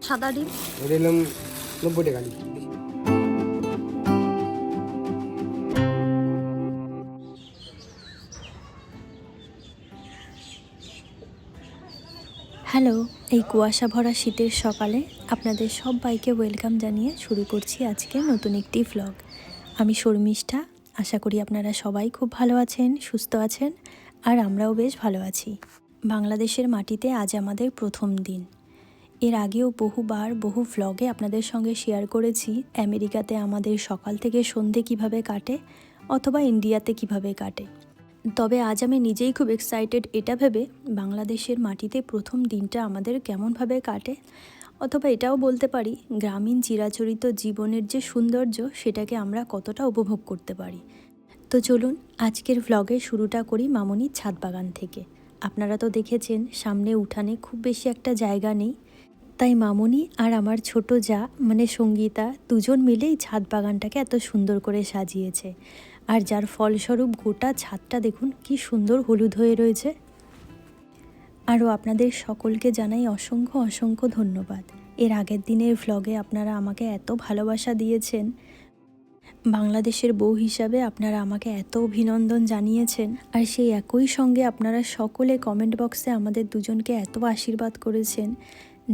সাদা ডিম? ওটা এলাম 90 টাকা লিটার। হ্যালো, এই কুয়াশা ভরা শীতের সকালে আপনাদের সবাইকে ওয়েলকাম জানিয়ে শুরু করছি আজকে নতুন একটি ভ্লগ। আমি শর্মিষ্ঠা। আশা করি আপনারা সবাই খুব ভালো আছেন, সুস্থ আছেন, আর আমরাও বেশ ভালো আছি। বাংলাদেশের মাটিতে আজ আমাদের প্রথম দিন। এর আগেও বহুবার বহু ভ্লগে আপনাদের সঙ্গে শেয়ার করেছি আমেরিকাতে আমাদের সকাল থেকে সন্ধে কিভাবে কাটে অথবা ইন্ডিয়াতে কিভাবে কাটে। তবে আজ আমি নিজেই খুব এক্সাইটেড এটা ভেবে বাংলাদেশের মাটিতে প্রথম দিনটা আমাদের কেমনভাবে কাটে, অথবা এটাও বলতে পারি গ্রামীণ চিরাচরিত জীবনের যে সৌন্দর্য সেটাকে আমরা কতটা উপভোগ করতে পারি। তো চলুন আজকের ভ্লগের শুরুটা করি মামনির ছাদ বাগান থেকে। আপনারা তো দেখেছেন সামনে উঠানে খুব বেশি একটা জায়গা নেই, তাই মামনি আর আমার ছোট যা মানে সঙ্গীতা দুজন মিলেই ছাদ বাগানটাকে এত সুন্দর করে সাজিয়েছে। আর যার ফলস্বরূপ গোটা ছাদটা দেখুন কি সুন্দর হলুদ হয়ে রয়েছে। আরও আপনাদের সকলকে জানাই অসংখ্য অসংখ্য ধন্যবাদ। এর আগের দিনের ভ্লগে আপনারা আমাকে এত ভালোবাসা দিয়েছেন, বাংলাদেশের বউ হিসাবে আপনারা আমাকে এত অভিনন্দন জানিয়েছেন, আর সেই একই সঙ্গে আপনারা সকলে কমেন্ট বক্সে আমাদের দুজনকে এত আশীর্বাদ করেছেন,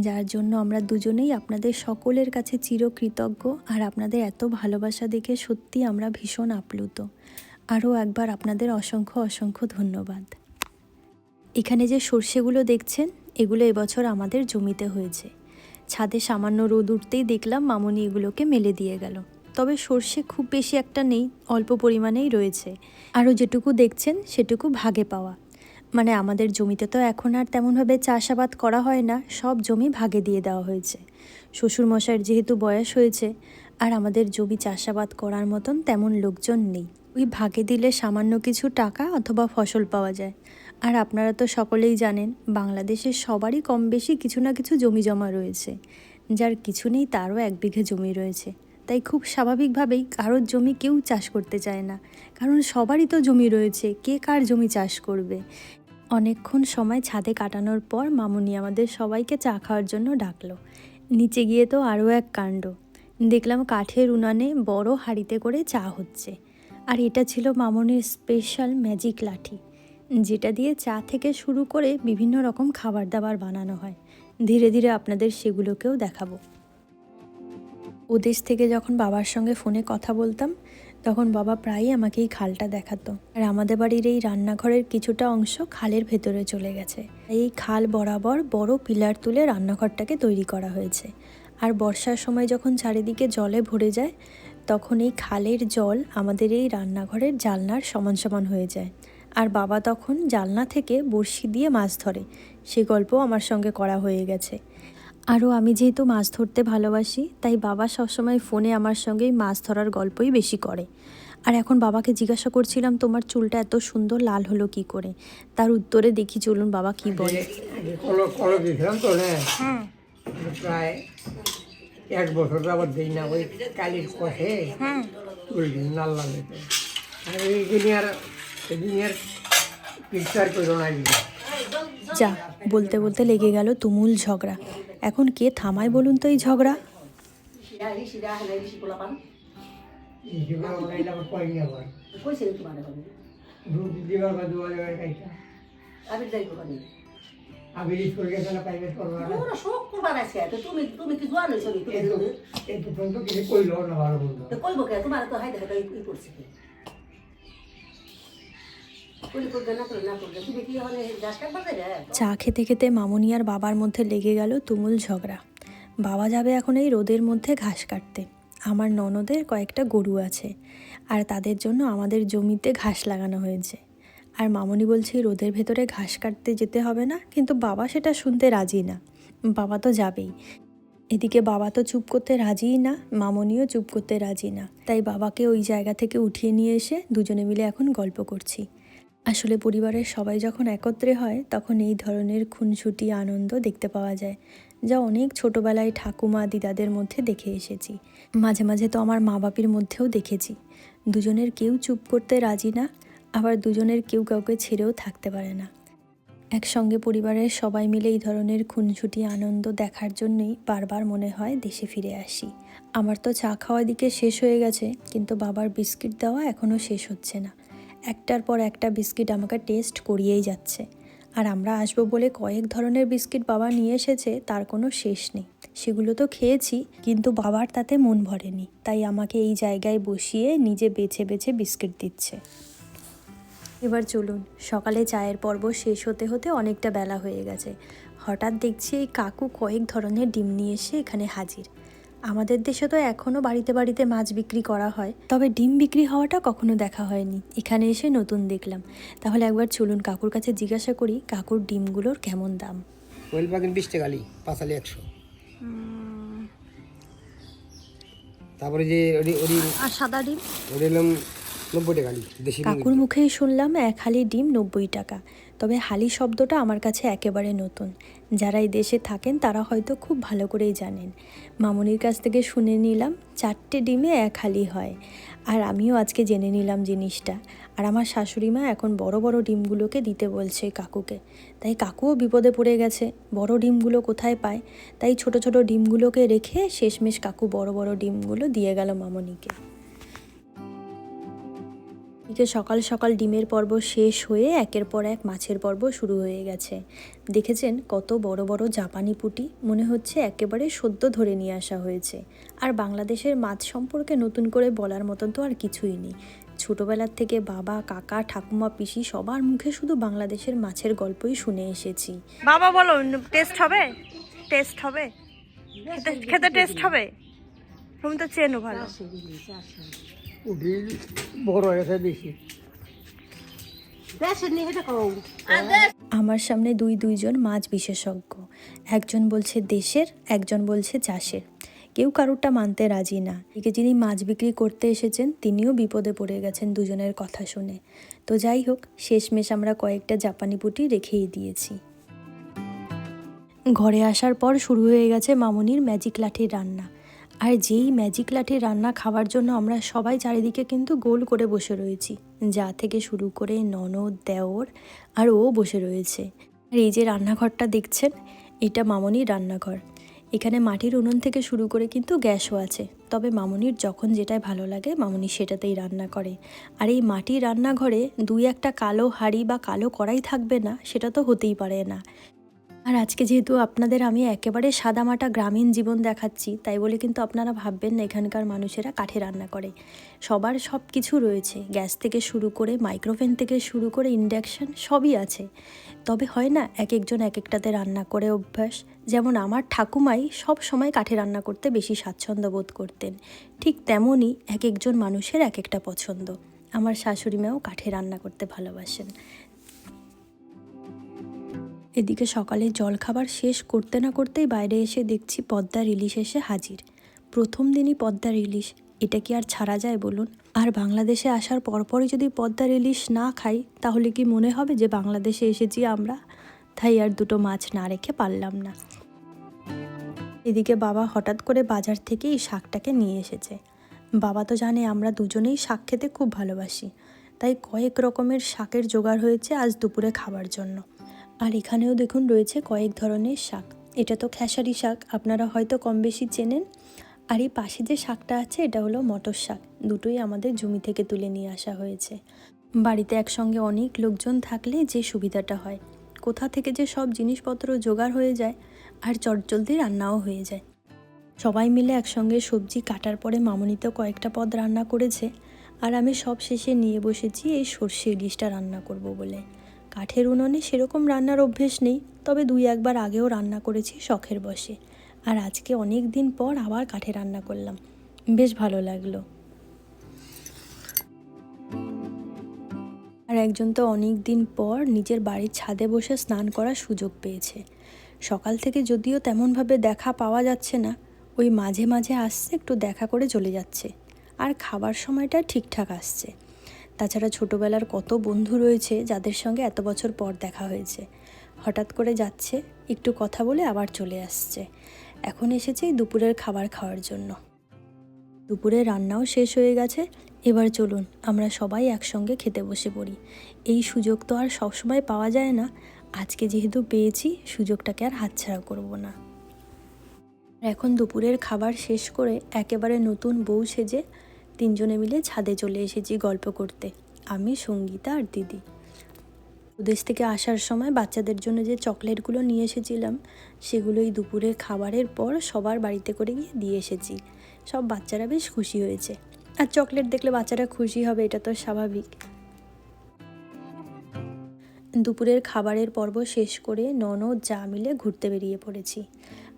যার জন্য আমরা দুজনেই আপনাদের সকলের কাছে চিরকৃতজ্ঞ। আর আপনাদের এত ভালোবাসা দেখে সত্যি আমরা ভীষণ আপ্লুত। আরও একবার আপনাদের অসংখ্য অসংখ্য ধন্যবাদ। এখানে যে সর্ষেগুলো দেখছেন এগুলো এবছর আমাদের জমিতে হয়েছে। ছাদে সামান্য রোদ উঠতেই দেখলাম মামনি এগুলোকে মেলে দিয়ে গেল। তবে সর্ষে খুব বেশি একটা নেই, অল্প পরিমাণেই রয়েছে। আরও যেটুকু দেখছেন সেটুকু ভাগে পাওয়া, মানে আমাদের জমিতে তো এখন আর তেমনভাবে চাষাবাদ করা হয় না, সব জমি ভাগে দিয়ে দেওয়া হয়েছে। শ্বশুরমশাইয়ের যেহেতু বয়স হয়েছে আর আমাদের জমি চাষাবাদ করার মতন তেমন লোকজন নেই, ওই ভাগে দিলে সামান্য কিছু টাকা অথবা ফসল পাওয়া যায়। আর আপনারা তো সকলেই জানেন বাংলাদেশের সবারই কম বেশি কিছু না কিছু জমি জমা রয়েছে, যার কিছু নেই তারও 1 বিঘে জমি রয়েছে। তাই খুব স্বাভাবিকভাবেই কারোর জমি কেউ চাষ করতে চায় না, কারণ সবারই তো জমি রয়েছে, কে কার জমি চাষ করবে। অনেকক্ষণ সময় ছাদে কাটানোর পর মামুনি আমাদের সবাইকে চা খাওয়ার জন্য ডাকলো। নিচে গিয়ে তো আরও এক কাণ্ড দেখলাম, কাঠের উনানে বড় হাঁড়িতে করে চা হচ্ছে। আর এটা ছিল মামুনির স্পেশাল ম্যাজিক লাঠি, যেটা দিয়ে চা থেকে শুরু করে বিভিন্ন রকম খাবার দাবার বানানো হয়। ধীরে ধীরে আপনাদের সেগুলোকেও দেখাবো। ওদেশ থেকে যখন বাবার সঙ্গে ফোনে কথা বলতাম তখন বাবা প্রায়ই আমাকে এই খালটা দেখাতো। আর আমাদের বাড়ির এই রান্নাঘরের কিছুটা অংশ খালের ভেতরে চলে গেছে। এই খাল বরাবর বড় পিলার তুলে রান্নাঘরটাকে তৈরি করা হয়েছে। আর বর্ষার সময় যখন চারিদিকে জলে ভরে যায় তখন এই খালের জল আমাদের এই রান্নাঘরের জানলার সমান সমান হয়ে যায়। আর বাবা তখন জানলা থেকে বড়শি দিয়ে মাছ ধরে, সে গল্পও আমার সঙ্গে করা হয়ে গেছে। আরও আমি যেহেতু মাছ ধরতে ভালোবাসি তাই বাবা সবসময় ফোনে আমার সঙ্গেই মাছ ধরার গল্পই বেশি করে। আর এখন বাবাকে জিজ্ঞাসা করছিলাম তোমার চুলটা এত সুন্দর লাল হলো কি করে, তার উত্তরে দেখি চলুন বাবা কি বলে। কলক দিয়েছিলাম তো, হ্যাঁ প্রায় 1 বছর আবার দিই না, ওই কালির কষে চুল লাল লাল হয়েছে। আর এইদিন আর পিকচার করো না। যা বলতে বলতে লেগে গেল তুমুল ঝগড়া। এখন কে থামায় বলুন তো এই ঝগড়া? চা খেতে খেতে মামুনি আর বাবার মধ্যে লেগে গেল তুমুল ঝগড়া। বাবা যাবে এখন এই রোদের মধ্যে ঘাস কাটতে। আমার ননদের কয়েকটা গরু আছে আর তাদের জন্য আমাদের জমিতে ঘাস লাগানো হয়েছে। আর মামুনি বলছে রোদের ভেতরে ঘাস কাটতে যেতে হবে না, কিন্তু বাবা সেটা শুনতে রাজি না। বাবা তো যাবেই, এদিকে বাবা তো চুপ করতে রাজিই না, মামুনিও চুপ করতে রাজি না। তাই বাবাকে ওই জায়গা থেকে উঠিয়ে নিয়ে এসে দুজনে মিলে এখন গল্প করছি। আসলে পরিবারের সবাই যখন একত্রে হয় তখন এই ধরনের খুনসুটি আনন্দ দেখতে পাওয়া যায়, যা অনেক ছোটোবেলায় ঠাকুমা দিদাদের মধ্যে দেখে এসেছি। মাঝে মাঝে তো আমার মা বাপির মধ্যেও দেখেছি। দুজনের কেউ চুপ করতে রাজি না, আবার দুজনের কেউ কাউকে ছেড়েও থাকতে পারে না। একসঙ্গে পরিবারের সবাই মিলে এই ধরনের খুনসুটি আনন্দ দেখার জন্যই বারবার মনে হয় দেশে ফিরে আসি। আমার তো চা খাওয়া দিকে শেষ হয়ে গেছে, কিন্তু বাবার বিস্কিট দেওয়া এখনও শেষ হচ্ছে না। একটার পর একটা বিস্কিট আমাকে টেস্ট করিয়েই যাচ্ছে। আর আমরা আসবো বলে কয়েক ধরনের বিস্কিট বাবা নিয়ে এসেছে, তার কোনো শেষ নেই। সেগুলো তো খেয়েছি, কিন্তু বাবার তাতে মন ভরেনি, তাই আমাকে এই জায়গায় বসিয়ে নিজে বেছে বেছে বিস্কিট দিচ্ছে। এবার চলুন, সকালে চায়ের পর্ব শেষ হতে হতে অনেকটা বেলা হয়ে গেছে। হঠাৎ দেখছি এই কাকু কয়েক ধরনের ডিম নিয়ে এসে এখানে হাজির। আমাদের দেশে তো এখনও বাড়িতে বাড়িতে মাছ বিক্রি করা হয়, তবে ডিম বিক্রি হওয়াটা কখনো দেখা হয়নি। এখানে এসে নতুন দেখলাম। তাহলে একবার চলুন কাকুর কাছে জিজ্ঞাসা করি কাকুর ডিমগুলোর কেমন দাম। কোয়েল পাখির 20 টাকা আলি, পাঁচালি 100। তারপরে যে আর সাদা ডিম ওটি এলাম 90 টাকা আলি, দেশি কাকুর মুখেই শুনলাম এক হালি ডিম 90 টাকা। তবে হালি শব্দটা আমার কাছে একেবারে নতুন। যারা এই দেশে থাকেন তারা হয়তো খুব ভালো করেই জানেন। মামুনির কাছ থেকে শুনে নিলাম 4টে ডিমে এক হালি হয়, আর আমিও আজকে জেনে নিলাম জিনিসটা। আর আমার শাশুড়ি মা এখন বড় বড় ডিমগুলোকে দিতে বলছে কাকুকে, তাই কাকুও বিপদে পড়ে গেছে। বড় ডিমগুলো কোথায় পায়, তাই ছোট ছোট ডিমগুলোকে রেখে শেষমেশ কাকু বড় বড় ডিমগুলো দিয়ে গেল মামুনিকে। সকাল সকাল ডিমের পর্ব শেষ হয়ে একের পর এক মাছের পর্ব শুরু হয়ে গেছে। দেখেছেন কত বড় বড় জাপানি পুঁটি, মনে হচ্ছে একেবারে সদ্য ধরে নিয়ে আসা হয়েছে। আর বাংলাদেশের মাছ সম্পর্কে নতুন করে বলার মতন তো আর কিছুই নেই। ছোটোবেলার থেকে বাবা, কাকা, ঠাকুমা, পিসি সবার মুখে শুধু বাংলাদেশের মাছের গল্পই শুনে এসেছি। বাবা বলো, টেস্ট হবে? টেস্ট হবে? খেতে টেস্ট হবে? তুমি তো চেনো ভালো। উঠি বড় হয়েছে বেশি। আমার সামনে দুইজন মাছ বিশেষজ্ঞ, একজন বলছে দেশের, একজন বলছে চাষের। কেউ কারোরটা মানতে রাজি না। একে যিনি মাছ বিক্রি করতে এসেছেন তিনিও বিপদে পড়ে গেছেন দুজনের কথা শুনে। তো যাই হোক, শেষমেশ আমরা কয়েকটা জাপানি পুঁটি রেখেই দিয়েছি। ঘরে আসার পর শুরু হয়ে গেছে মামুনির ম্যাজিক লাঠির রান্না। আর যেই ম্যাজিক লাঠির রান্না খাওয়ার জন্য আমরা সবাই চারিদিকে কিন্তু গোল করে বসে রয়েছি। যা থেকে শুরু করে ননদ, দেওর আর ও বসে রয়েছে। আর এই যে রান্নাঘরটা দেখছেন, এটা মামুনির রান্নাঘর। এখানে মাটির উনুন থেকে শুরু করে কিন্তু গ্যাসও আছে, তবে মামুনির যখন যেটাই ভালো লাগে মামুনি সেটাতেই রান্না করে। আর এই মাটির রান্নাঘরে 2-1টা কালো হাঁড়ি বা কালো কড়াই থাকবে না, সেটা তো হতেই পারে না। আর আজকে যেহেতু আপনাদের আমি একেবারে সাদামাটা গ্রামীণ জীবন দেখাচ্ছি, তাই বলে কিন্তু আপনারা ভাববেন না এখানকার মানুষেরা কাঠে রান্না করে। সবার সব কিছু রয়েছে, গ্যাস থেকে শুরু করে মাইক্রোওভেন থেকে শুরু করে ইন্ডাকশান সবই আছে। তবে হয় না এক একজন এক একটাতে রান্না করে অভ্যাস। যেমন আমার ঠাকুমাই সব সময় কাঠে রান্না করতে বেশি স্বাচ্ছন্দ্য বোধ করতেন, ঠিক তেমনই এক একজন মানুষের এক একটা পছন্দ। আমার শাশুড়ি মাও কাঠে রান্না করতে ভালোবাসেন। এদিকে সকালে জলখাবার শেষ করতে না করতেই বাইরে এসে দেখছি পদ্মার ইলিশ এসে হাজির। প্রথম দিনই পদ্মার ইলিশ, এটা কি আর ছাড়া যায় বলুন? আর বাংলাদেশে আসার পরপরই যদি পদ্মার ইলিশ না খাই, তাহলে কি মনে হবে যে বাংলাদেশে এসেছি আমরা? তাই আর দুটো মাছ না রেখে পারলাম না। এদিকে বাবা হঠাৎ করে বাজার থেকে এই শাকটাকে নিয়ে এসেছে। বাবা তো জানে আমরা দুজনেই শাক খেতে খুব ভালোবাসি, তাই কয়েক রকমের শাকের জোগাড় হয়েছে আজ দুপুরে খাবার জন্য। আর এখানেও দেখুন রয়েছে কয়েক ধরনের শাক। এটা তো খেসারি শাক, আপনারা হয়তো কম বেশি চেনেন। আর এই পাশে যে শাকটা আছে এটা হলো মটর শাক। দুটোই আমাদের জমি থেকে তুলে নিয়ে আসা হয়েছে। বাড়িতে একসঙ্গে অনেক লোকজন থাকলে যে সুবিধাটা হয়, কোথা থেকে যে সব জিনিসপত্র জোগাড় হয়ে যায় আর চটজলদি রান্নাও হয়ে যায়। সবাই মিলে একসঙ্গে সবজি কাটার পরে মামুনি তো কয়েকটা পদ রান্না করেছে, আর আমি সব শেষে নিয়ে বসেছি এই সর্ষে ইলিশটা রান্না করব বলে। কাঠের উনুনে সেরকম রান্নার অভ্যেস নেই, তবে 2-1বার আগেও রান্না করেছি শখের বশে। আর আজকে অনেক দিন পর আবার কাঠে রান্না করলাম, বেশ ভালো লাগলো। আর একজন তো অনেক দিন পর নিজের বাড়ির ছাদে বসে স্নান করার সুযোগ পেয়েছে। সকাল থেকে যদিও তেমনভাবে দেখা পাওয়া যাচ্ছে না, ওই মাঝে মাঝে আসছে, একটু দেখা করে চলে যাচ্ছে। আর খাবার সময়টা ঠিকঠাক আসছে। তাছাড়া ছোটোবেলার কত বন্ধু রয়েছে যাদের সঙ্গে এত বছর পর দেখা হয়েছে। হঠাৎ করে যাচ্ছে, একটু কথা বলে আবার চলে আসছে। এখন এসেছে দুপুরের খাবার খাওয়ার জন্য। দুপুরে রান্নাও শেষ হয়ে গেছে। এবার চলুন আমরা সবাই একসঙ্গে খেতে বসে পড়ি। এই সুযোগ তো আর সবসময় পাওয়া যায় না। আজকে যেহেতু পেয়েছি সুযোগটাকে আর হাতছাড়া করব না। এখন দুপুরের খাবার শেষ করে একেবারে নতুন বউ সেজে তিনজনে মিলে ছাদে চলে এসেছি গল্প করতে, আমি, সঙ্গীতা আর দিদি। বিদেশ থেকে আসার সময় বাচ্চাদের জন্য যে চকলেটগুলো নিয়ে এসেছিলাম সেগুলোই দুপুরের খাবারের পর সবার বাড়িতে করে গিয়ে দিয়ে এসেছি। সব বাচ্চারা বেশ খুশি হয়েছে, আর চকলেট দেখলে বাচ্চারা খুশি হবে, এটা তো স্বাভাবিক। দুপুরের খাবারের পর্ব শেষ করে ননদ যা মিলে ঘুরতে বেরিয়ে পড়েছি।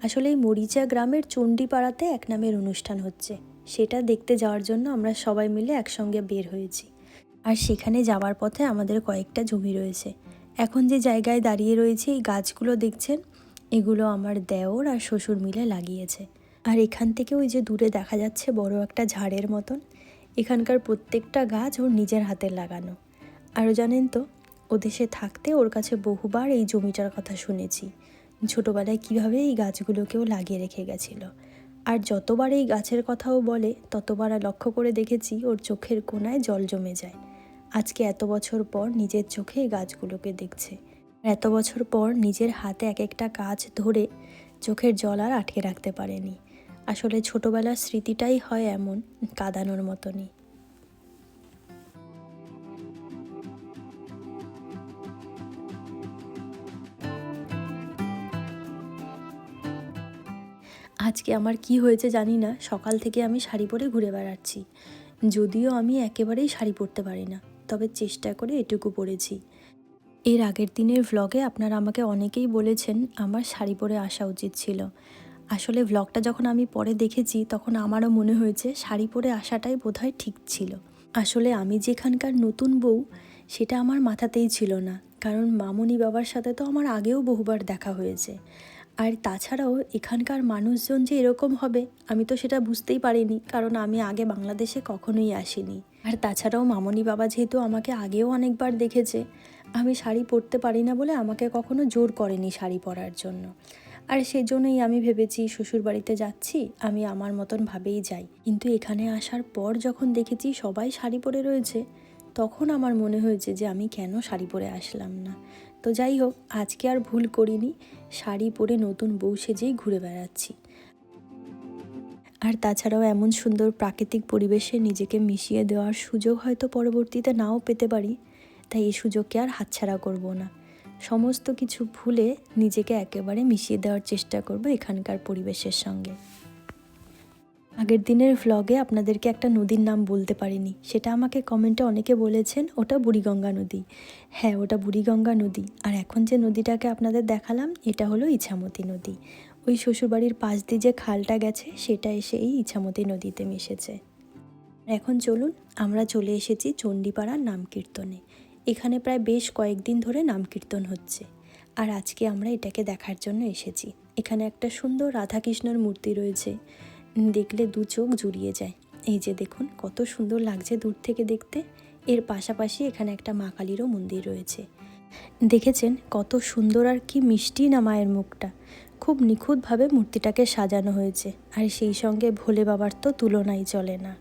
আসলে এই মরিচা গ্রামের চণ্ডীপাড়াতে এক নামের অনুষ্ঠান হচ্ছে, সেটা দেখতে যাওয়ার জন্য আমরা সবাই মিলে একসঙ্গে বের হয়েছি। আর সেখানে যাওয়ার পথে আমাদের কয়েকটা জমি রয়েছে। এখন যে জায়গায় দাঁড়িয়ে রয়েছে এই গাছগুলো দেখছেন, এগুলো আমার দেওর আর শ্বশুর মিলে লাগিয়েছে। আর এখান থেকে ওই যে দূরে দেখা যাচ্ছে বড় একটা ঝাড়ের মতন, এখানকার প্রত্যেকটা গাছ ওর নিজের হাতে লাগানো। আরও জানেন তো, ও দেশে থাকতে ওর কাছে বহুবার এই জমিটার কথা শুনেছি, ছোটোবেলায় কীভাবে এই গাছগুলোকেও লাগিয়ে রেখে গেছিল। আর যতবার এই গাছের কথাও বলে ততবার লক্ষ্য করে দেখেছি ওর চোখের কোণায় জল জমে যায়। আজকে এত বছর পর নিজের চোখে এই গাছগুলোকে দেখছে, এত বছর পর নিজের হাতে এক একটা গাছ ধরে চোখের জল আর আটকে রাখতে পারেনি। আসলে ছোটোবেলার স্মৃতিটাই হয় এমন, কাঁদানোর মতনই। আজকে আমার কি হয়েছে জানি না, সকাল থেকে আমি শাড়ি পরে ঘুরে বেড়াচ্ছি। যদিও আমি একেবারেই শাড়ি পরতে পারি না, তবে চেষ্টা করে এটুকু পরেছি। এর আগের দিনের ভ্লগে আপনারা আমাকে অনেকেই বলেছেন আমার শাড়ি পরে আসা উচিত ছিল। আসলে ভ্লগটা যখন আমি পরে দেখেছি তখন আমারও মনে হয়েছে শাড়ি পরে আসাটাই বোধহয় ঠিক ছিল। আসলে আমি যেখানকার নতুন বউ সেটা আমার মাথাতেই ছিল না, কারণ মামুনি বাবার সাথে তো আমার আগেও বহুবার দেখা হয়েছে। আর তাছাড়াও এখানকার মানুষজন যে এরকম হবে আমি তো সেটা বুঝতেই পারিনি, কারণ আমি আগে বাংলাদেশে কখনোই আসিনি। আর তাছাড়াও মামনি বাবা যেহেতু আমাকে আগেও অনেকবার দেখেছে, আমি শাড়ি পরতে পারি না বলে আমাকে কখনো জোর করেনি শাড়ি পরার জন্য। আর সেজন্যই আমি ভেবেছি শ্বশুরবাড়িতে যাচ্ছি, আমি আমার মতন ভাবেই যাই। কিন্তু এখানে আসার পর যখন দেখেছি সবাই শাড়ি পরে রয়েছে, তখন আমার মনে হয়েছে যে আমি কেন শাড়ি পরে আসলাম না। তো যাই হোক, আজকে আর ভুল করিনি, শাড়ি পরে নতুন বউ সেজেই ঘুরে বেড়াচ্ছি। আর তাছাড়াও এমন সুন্দর প্রাকৃতিক পরিবেশে নিজেকে মিশিয়ে দেওয়ার সুযোগ হয়তো পরবর্তীতে নাও পেতে পারি, তাই এই সুযোগকে আর হাতছাড়া করব না। সমস্ত কিছু ভুলে নিজেকে একেবারে মিশিয়ে দেওয়ার চেষ্টা করব এখানকার পরিবেশের সঙ্গে। আগের দিনের ভ্লগে আপনাদেরকে একটা নদীর নাম বলতে পারিনি, সেটা আমাকে কমেন্টে অনেকে বলেছেন ওটা বুড়িগঙ্গা নদী। হ্যাঁ, ওটা বুড়িগঙ্গা নদী। আর এখন যে নদীটাকে আপনাদের দেখালাম এটা হলো ইছামতি নদী। ওই শ্বশুরবাড়ির পাশ দিয়ে যে খালটা গেছে সেটা এসে এই ইছামতি নদীতে মিশেছে। এখন চলুন, আমরা চলে এসেছি চণ্ডীপাড়ার নাম কীর্তনে। এখানে প্রায় বেশ কয়েকদিন ধরে নাম কীর্তন হচ্ছে, আর আজকে আমরা এটাকে দেখার জন্য এসেছি। এখানে একটা সুন্দর রাধাকৃষ্ণর মূর্তি রয়েছে, দেখলে দু চোখ জুড়িয়ে যায়। এই যে দেখুন কত সুন্দর লাগছে দূর থেকে দেখতে। এর পাশাপাশি এখানে একটা মা কালীরও মন্দির রয়েছে। দেখেছেন কত সুন্দর আর কি মিষ্টি না মায়ের মুখটা, খুব নিখুঁতভাবে মূর্তিটাকে সাজানো হয়েছে। আর সেই সঙ্গে ভোলে বাবার তো তুলনাই চলে না।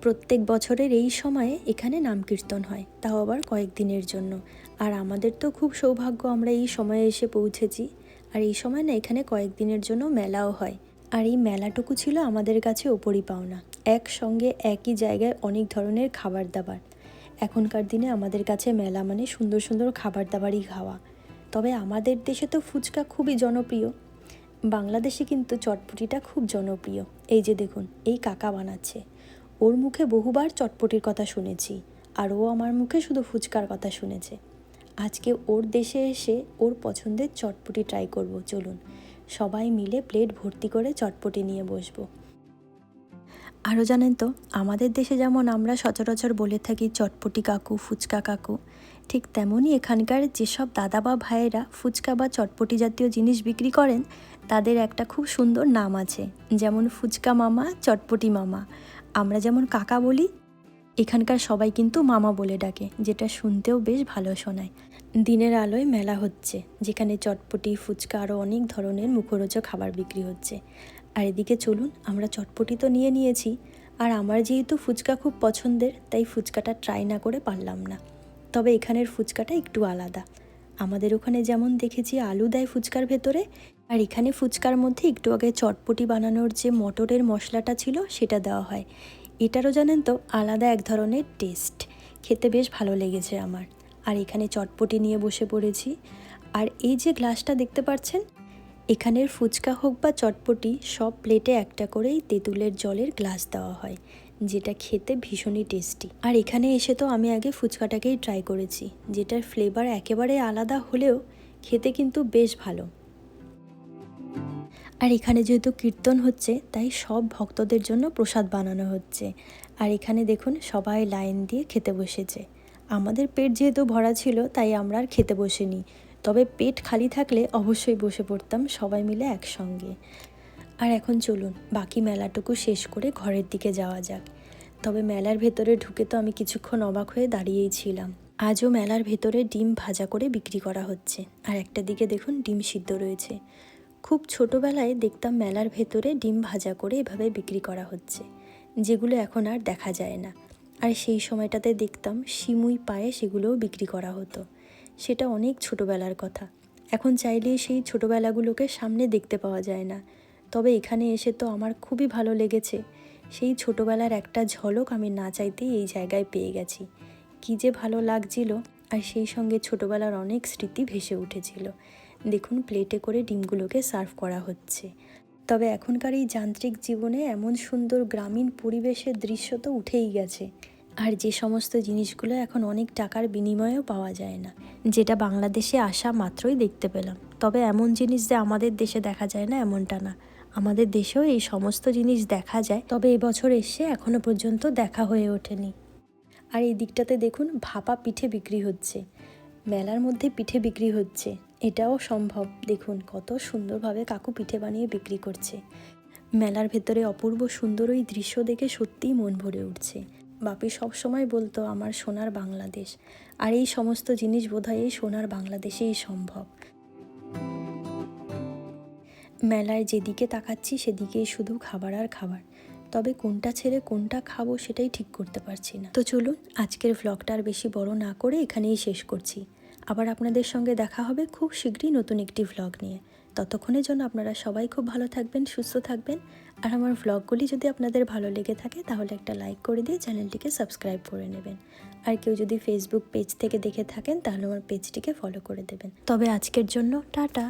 প্রত্যেক বছরের এই সময়ে এখানে নাম কীর্তন হয়, তাও আবার কয়েকদিনের জন্য। আর আমাদের তো খুব সৌভাগ্য, আমরা এই সময়ে এসে পৌঁছেছি। আর এই সময় না এখানে কয়েকদিনের জন্য মেলাও হয়। আর এই মেলাটুকু ছিল আমাদের কাছে ওপরই পাওনা, একসঙ্গে একই জায়গায় অনেক ধরনের খাবার দাবার। এখনকার দিনে আমাদের কাছে মেলা মানে সুন্দর সুন্দর খাবার দাবারই খাওয়া। তবে আমাদের দেশে তো ফুচকা খুবই জনপ্রিয়, বাংলাদেশে কিন্তু চটপটিটা খুব জনপ্রিয়। এই যে দেখুন, এই কাকা বানাচ্ছে, ওর মুখে বহুবার চটপটির কথা শুনেছি, আর ও আমার মুখে শুধু ফুচকার কথা শুনেছে। আজকে ওর দেশে এসে ওর পছন্দের চটপটি ট্রাই করব। চলুন সবাই মিলে প্লেট ভর্তি করে চটপটি নিয়ে বসবো। আরও জানেন তো, আমাদের দেশে যেমন আমরা সচরাচর বলে থাকি চটপটি কাকু, ফুচকা কাকু, ঠিক তেমনই এখানকার যেসব দাদা বা ভাইয়েরা ফুচকা বা চটপটি জাতীয় জিনিস বিক্রি করেন তাদের একটা খুব সুন্দর নাম আছে, যেমন ফুচকা মামা, চটপটি মামা। আমরা যেমন কাকা বলি, এখানকার সবাই কিন্তু মামা বলে ডাকে, যেটা শুনতেও বেশ ভালো শোনায়। দিনের আলোয় মেলা হচ্ছে, যেখানে চটপটি, ফুচকা আরও অনেক ধরনের মুখরোচক খাবার বিক্রি হচ্ছে। আর এদিকে চলুন, আমরা চটপটি তো নিয়ে নিয়েছি, আর আমার যেহেতু ফুচকা খুব পছন্দের তাই ফুচকাটা ট্রাই না করে পারলাম না। তবে এখানের ফুচকাটা একটু আলাদা, আমাদের ওখানে যেমন দেখেছি আলু দেয় ফুচকার ভেতরে, আর এখানে ফুচকার মধ্যে একটু আগে চটপটি বানানোর যে মটরের মশলাটা ছিল সেটা দেওয়া হয়। এটারও জানেন তো আলাদা এক ধরনের টেস্ট, খেতে বেশ ভালো লেগেছে আমার। আর এখানে চটপটি নিয়ে বসে পড়েছি। আর এই যে গ্লাসটা দেখতে পাচ্ছেন, এখানের ফুচকা হোক বা চটপটি সব প্লেটে একটা করেই তেঁতুলের জলের গ্লাস দেওয়া হয়, যেটা খেতে ভীষণই টেস্টি। আর এখানে এসে তো আমি আগে ফুচকাটাকেই ট্রাই করেছি, যেটার ফ্লেভার একেবারে আলাদা হলেও খেতে কিন্তু বেশ ভালো। আর এখানে যেহেতু কীর্তন হচ্ছে তাই সব ভক্তদের জন্য প্রসাদ বানানো হচ্ছে। আর এখানে দেখুন সবাই লাইন দিয়ে খেতে বসেছে। আমাদের পেট যেহেতু ভরা ছিল তাই আমরা আর খেতে বসিনি, তবে পেট খালি থাকলে অবশ্যই বসে পড়তাম সবাই মিলে একসঙ্গে। আর এখন চলুন বাকি মেলাটুকু শেষ করে ঘরের দিকে যাওয়া যাক। তবে মেলার ভেতরে ঢুকে তো আমি কিছুক্ষণ অবাক হয়ে দাঁড়িয়েই ছিলাম। আজও মেলার ভেতরে ডিম ভাজা করে বিক্রি করা হচ্ছে, আর একটা দিকে দেখুন ডিম সিদ্ধ রয়েছে। খুব ছোটোবেলায় দেখতাম মেলার ভেতরে ডিম ভাজা করে এভাবে বিক্রি করা হচ্ছে, যেগুলো এখন আর দেখা যায় না। আর সেই সময়টাতে দেখতাম সিমুই পায়ে সেগুলোও বিক্রি করা হতো। সেটা অনেক ছোটোবেলার কথা, এখন চাইলেই সেই ছোটোবেলাগুলোকে সামনে দেখতে পাওয়া যায় না। তবে এখানে এসে তো আমার খুবই ভালো লেগেছে, সেই ছোটোবেলার একটা ঝলক আমি না চাইতেই এই জায়গায় পেয়ে গেছি। কী যে ভালো লাগছিল, আর সেই সঙ্গে ছোটোবেলার অনেক স্মৃতি ভেসে উঠেছিল। দেখুন প্লেটে করে ডিমগুলোকে সার্ভ করা হচ্ছে। তবে এখনকার এই যান্ত্রিক জীবনে এমন সুন্দর গ্রামীণ পরিবেশের দৃশ্য তো উঠেই গেছে। আর যে সমস্ত জিনিসগুলো এখন অনেক টাকার বিনিময়েও পাওয়া যায় না, যেটা বাংলাদেশে আসা মাত্রই দেখতে পেলাম। তবে এমন জিনিস যে আমাদের দেশে দেখা যায় না এমনটা না, আমাদের দেশেও এই সমস্ত জিনিস দেখা যায়, তবে এবছর এসে এখনও পর্যন্ত দেখা হয়ে ওঠেনি। আর এই দিকটাতে দেখুন ভাপা পিঠে বিক্রি হচ্ছে, মেলার মধ্যে পিঠে বিক্রি হচ্ছে, এটাও সম্ভব। দেখুন কত সুন্দরভাবে কাকু পিঠে বানিয়ে বিক্রি করছে। মেলার ভেতরে অপূর্ব সুন্দর ওই দৃশ্য দেখে সত্যিই মন ভরে উঠছে। বাপি সব সময় বলতো আমার সোনার বাংলাদেশ, আর এই সমস্ত জিনিস বোধহয় এই সোনার বাংলাদেশেই সম্ভব। মেলায় যেদিকে তাকাচ্ছি সেদিকেই শুধু খাবার আর খাবার, তবে কোনটা ছেড়ে কোনটা খাবো সেটাই ঠিক করতে পারছি না। তো চলুন আজকের ভ্লগটা আর বেশি বড় না করে এখানেই শেষ করছি। আবার আপনাদের সঙ্গে দেখা হবে খুব শীঘ্রই নতুন একটি ভ্লগ নিয়ে। ততক্ষণের জন্য আপনারা সবাই খুব ভালো থাকবেন, সুস্থ থাকবেন। আর আমার ভ্লগগুলি যদি আপনাদের ভালো লেগে থাকে তাহলে একটা লাইক করে দিয়ে চ্যানেলটিকে সাবস্ক্রাইব করে নেবেন। আর কেউ যদি ফেসবুক পেজ থেকে দেখে থাকেন তাহলে আমার পেজটিকে ফলো করে দেবেন। তবে আজকের জন্য টাটা।